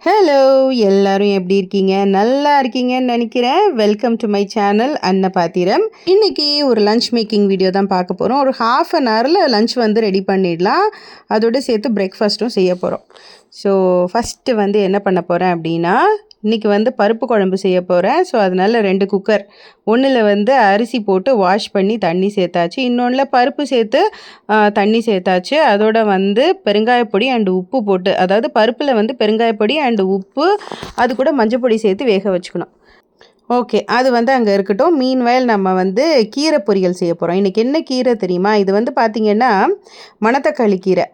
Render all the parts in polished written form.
Hello எல்லாரும் எப்படி இருக்கீங்க? நல்லா இருக்கீங்கன்னு நினைக்கிறேன். Welcome to my channel Annapathiram. இன்னைக்கு ஒரு லஞ்ச் மேக்கிங் வீடியோ தான் பார்க்க போகிறோம். ஒரு ஹாஃப் அன் ஹவரில் லஞ்ச் வந்து ரெடி பண்ணிடலாம். அதோடு சேர்த்து பிரேக்ஃபாஸ்ட்டும் செய்ய போகிறோம். ஸோ ஃபஸ்ட்டு வந்து என்ன பண்ண போகிறேன் அப்படின்னா, இன்றைக்கி வந்து பருப்பு குழம்பு செய்ய போகிறேன். ஸோ அதனால் 2 குக்கர், ஒன்றில் வந்து அரிசி போட்டு வாஷ் பண்ணி தண்ணி சேர்த்தாச்சு, இன்னொன்றில் பருப்பு சேர்த்து தண்ணி சேர்த்தாச்சு. அதோட வந்து பெருங்காயப்பொடி அண்டு உப்பு போட்டு, அதாவது பருப்பில் வந்து பெருங்காயப்பொடி அண்டு உப்பு, அது கூட மஞ்சப்பொடி சேர்த்து வேக வச்சுக்கணும். ஓகே, அது வந்து அங்கே இருக்கட்டும். மீன்வைல் நம்ம வந்து கீரை பொரியல் செய்ய போகிறோம். இன்றைக்கி என்ன கீரை தெரியுமா? இது வந்து பார்த்திங்கன்னா மணத்தக்காளி கீரை.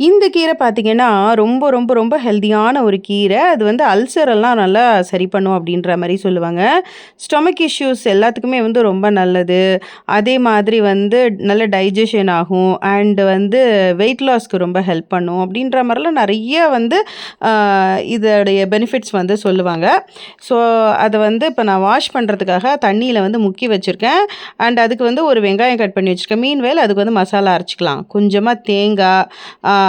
இந்த கீரை பார்த்திங்கன்னா ரொம்ப ரொம்ப ரொம்ப ஹெல்த்தியான ஒரு கீரை. அது வந்து அல்சரெல்லாம் நல்லா சரி பண்ணும் அப்படின்ற மாதிரி சொல்லுவாங்க. ஸ்டொமக் இஷ்யூஸ் எல்லாத்துக்குமே வந்து ரொம்ப நல்லது. அதே மாதிரி வந்து நல்ல டைஜஷன் ஆகும் அண்டு வந்து வெயிட் லாஸ்க்கு ரொம்ப ஹெல்ப் பண்ணும் அப்படின்ற மாதிரிலாம் நிறைய வந்து இதோடைய பெனிஃபிட்ஸ் வந்து சொல்லுவாங்க. ஸோ அதை வந்து இப்போ நான் வாஷ் பண்ணுறதுக்காக தண்ணியில் வந்து முக்கி வச்சுருக்கேன். அண்ட் அதுக்கு வந்து ஒரு வெங்காயம் கட் பண்ணி வச்சுருக்கேன். மீன்வேல் அதுக்கு வந்து மசாலா அரைச்சிக்கலாம். கொஞ்சமாக தேங்காய்,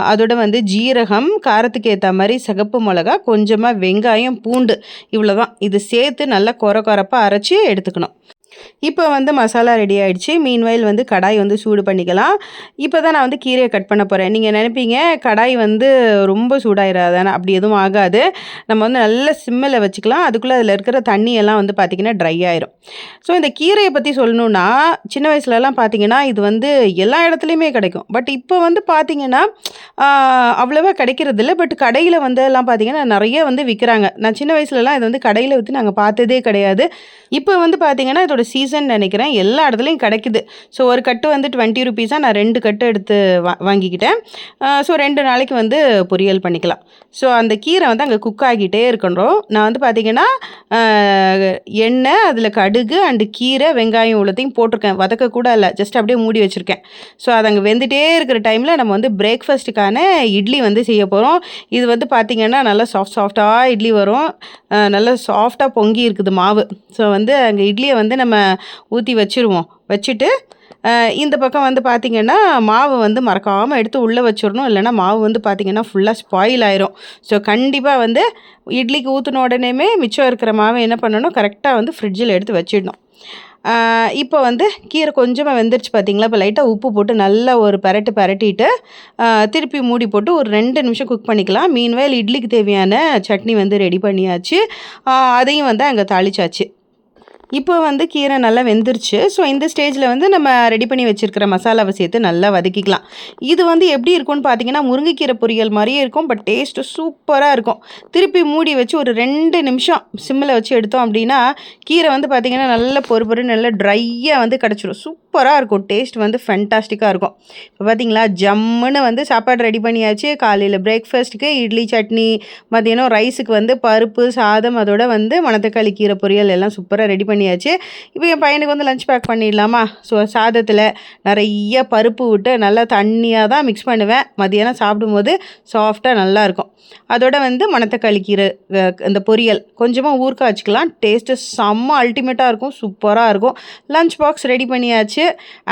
அதோட வந்து ஜீரகம், காரத்துக்கு ஏற்ற மாதிரி சிகப்பு மிளகா, கொஞ்சமாக வெங்காயம், பூண்டு, இவ்வளோ தான். இது சேர்த்து நல்லா கொரப்பாக அரைச்சி எடுத்துக்கணும். இப்போ வந்து மசாலா ரெடி ஆகிடுச்சு. மீன்வைல் வந்து கடாய் வந்து சூடு பண்ணிக்கலாம். இப்போ தான் நான் வந்து கீரையை கட் பண்ண போகிறேன். நீங்கள் நினைப்பீங்க கடாய் வந்து ரொம்ப சூடாயிடாதானே? அப்படி எதுவும் ஆகாது. நம்ம வந்து நல்ல சிம்மில் வச்சுக்கலாம். அதுக்குள்ளே அதில் இருக்கிற தண்ணியெல்லாம் வந்து பார்த்திங்கன்னா ட்ரை ஆயிரும். ஸோ இந்த கீரையை பற்றி சொல்லணுன்னா, சின்ன வயசுலலாம் பார்த்திங்கன்னா இது வந்து எல்லா இடத்துலையுமே கிடைக்கும். பட் இப்போ வந்து பார்த்திங்கன்னா அவ்வளோவா கிடைக்கிறதில்ல. பட் கடையில் வந்து எல்லாம் பார்த்திங்கன்னா நிறைய வந்து விற்கிறாங்க. நான் சின்ன வயசுலலாம் இது வந்து கடையில் விற்று நாங்கள் பார்த்ததே கிடையாது. இப்போ வந்து பார்த்திங்கன்னா இதோட சீசன் நினைக்கிறேன், எல்லா இடத்துலையும் கிடைக்குது. ஸோ ஒரு கட்டு வந்து 20 ருபீஸாக நான் 2 கட்டு எடுத்து வாங்கிக்கிட்டேன். ஸோ 2 நாளைக்கு வந்து பொரியல் பண்ணிக்கலாம். ஸோ அந்த கீரை வந்து அங்கே குக் ஆகிட்டே இருக்கணும். நான் வந்து பார்த்திங்கன்னா எண்ணெய், அதில் கடுகு அண்டு கீரை, வெங்காயம் இவ்வளோத்தையும் போட்டிருக்கேன். வதக்கக்கூட இல்லை, ஜஸ்ட் அப்படியே மூடி வச்சுருக்கேன். ஸோ அது அங்கே வெந்துகிட்டே இருக்கிற டைமில் நம்ம வந்து பிரேக்ஃபாஸ்ட்டுக்கான இட்லி வந்து செய்ய போகிறோம். இது வந்து பார்த்திங்கன்னா நல்லா சாஃப்டாக இட்லி வரும். நல்லா சாஃப்டாக பொங்கி இருக்குது மாவு. ஸோ வந்து அங்கே இட்லியை வந்து நம்ம ஊற்றி வச்சுட்டு இந்த பக்கம் வந்து பார்த்திங்கன்னா மாவு வந்து மறக்காமல் எடுத்து உள்ளே வச்சிடணும். இல்லைனா மாவு வந்து பார்த்திங்கன்னா ஃபுல்லாக ஸ்பாயில் ஆயிரும். ஸோ கண்டிப்பாக வந்து இட்லிக்கு ஊற்றின உடனேமே மிச்சம் இருக்கிற மாவை என்ன பண்ணணும், கரெக்டாக வந்து ஃப்ரிட்ஜில் எடுத்து வச்சிடணும். இப்போ வந்து கீரை கொஞ்சமாக வெந்துருச்சு பார்த்திங்களா? இப்போ லைட்டாக உப்பு போட்டு நல்லா ஒரு பரட்டிட்டு திருப்பி மூடி போட்டு ஒரு 2 நிமிஷம் குக் பண்ணிக்கலாம். மீன்வேல் இட்லிக்கு தேவையான சட்னி வந்து ரெடி பண்ணியாச்சு. அதையும் வந்து அங்கே தாளிச்சாச்சு. இப்போ வந்து கீரை நல்லா வெந்துருச்சு. ஸோ இந்த ஸ்டேஜில் வந்து நம்ம ரெடி பண்ணி வச்சுருக்கிற மசாலாவை சேர்த்து நல்லா வதக்கிக்கலாம். இது வந்து எப்படி இருக்கும்னு பார்த்தீங்கன்னா முருங்கைக்கீரை பொரியல் மாதிரியே இருக்கும். பட் டேஸ்ட்டு சூப்பராக இருக்கும். திருப்பி மூடி வச்சு ஒரு 2 நிமிஷம் சிம்மில் வச்சு எடுத்தோம் அப்படின்னா கீரை வந்து பார்த்திங்கன்னா நல்ல பொறு நல்ல ட்ரையாக வந்து கிடச்சிரும். சூப்பராக இருக்கும். டேஸ்ட் வந்து ஃபென்டாஸ்டிக்காக இருக்கும். இப்போ பார்த்திங்களா ஜம்முன்னு வந்து சாப்பாடு ரெடி பண்ணியாச்சு. காலையில் பிரேக்ஃபாஸ்ட்டுக்கு இட்லி, சட்னி, மதியானம் ரைஸுக்கு வந்து பருப்பு சாதம், அதோட வந்து மணத்தக்காளி கீரை பொரியல் எல்லாம் சூப்பராக ரெடி பண்ணியாச்சு. இப்போ என் பையனுக்கு வந்து லஞ்ச் பேக் பண்ணிடலாமா? ஸோ சாதத்தில் நிறைய பருப்பு விட்டு நல்லா தண்ணியாக தான் மிக்ஸ் பண்ணுவேன். மதியானம் சாப்பிடும்போது சாஃப்டாக நல்லாயிருக்கும். அதோட வந்து மணத்தக்காளி கீரை இந்த பொரியல் கொஞ்சமாக ஊறுகாய் வச்சுக்கலாம். டேஸ்ட்டு செம்ம அல்டிமேட்டாக இருக்கும். சூப்பராக இருக்கும். லஞ்ச் பாக்ஸ் ரெடி பண்ணியாச்சு.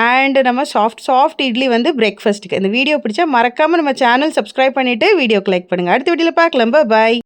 அண்டு நம்ம சாஃப்ட் இட்லி வந்து பிரேக்ஃபாஸ்ட்டுக்கு. இந்த வீடியோ பிடிச்சா மறக்காமல் நம்ம சேனல் சப்ஸ்கிரைப் பண்ணிவிட்டு வீடியோக்கு லைக் பண்ணுங்கள். அடுத்த வீடியோவில் பார்க்கலாம். பாய்.